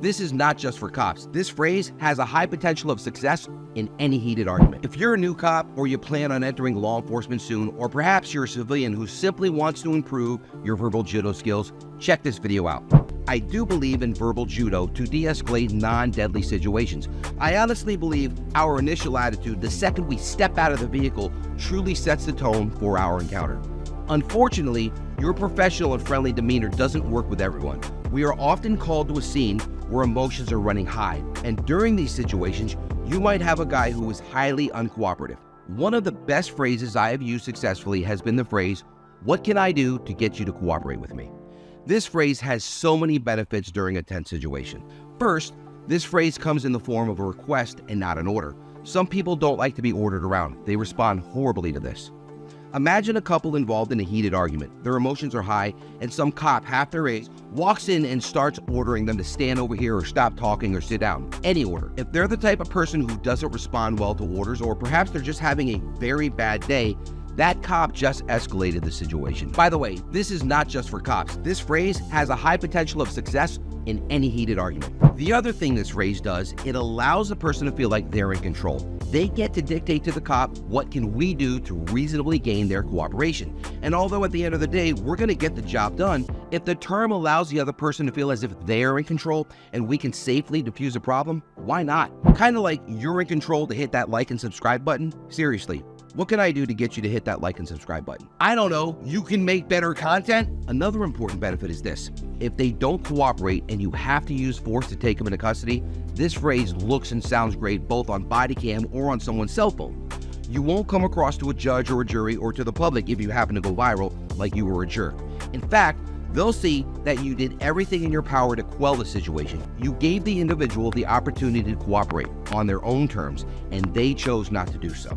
This is not just for cops. This phrase has a high potential of success in any heated argument. If you're a new cop, or you plan on entering law enforcement soon, or perhaps you're a civilian who simply wants to improve your verbal judo skills, check this video out. I do believe in verbal judo to de-escalate non-deadly situations. I honestly believe our initial attitude the second we step out of the vehicle truly sets the tone for our encounter. Unfortunately, your professional and friendly demeanor doesn't work with everyone. We are often called to a scene where emotions are running high, and during these situations, you might have a guy who is highly uncooperative. One of the best phrases I have used successfully has been the phrase, "What can I do to get you to cooperate with me?" This phrase has so many benefits during a tense situation. First, this phrase comes in the form of a request and not an order. Some people don't like to be ordered around. They respond horribly to this. Imagine a couple involved in a heated argument. Their emotions are high, and some cop half their age walks in and starts ordering them to stand over here or stop talking or sit down. Any order. If they're the type of person who doesn't respond well to orders, or perhaps they're just having a very bad day, that cop just escalated the situation. By the way, this is not just for cops. This phrase has a high potential of success in any heated argument. The other thing this phrase does, it allows the person to feel like they're in control. They get to dictate to the cop, what can we do to reasonably gain their cooperation? And although at the end of the day, we're gonna get the job done, if the term allows the other person to feel as if they're in control and we can safely diffuse a problem, why not? Kind of like you're in control to hit that like and subscribe button. Seriously, what can I do to get you to hit that like and subscribe button? I don't know, you can make better content? Another important benefit is this. If they don't cooperate and you have to use force to take them into custody, this phrase looks and sounds great both on body cam or on someone's cell phone. You won't come across to a judge or a jury or to the public if you happen to go viral like you were a jerk. In fact, they'll see that you did everything in your power to quell the situation. You gave the individual the opportunity to cooperate on their own terms, and they chose not to do so.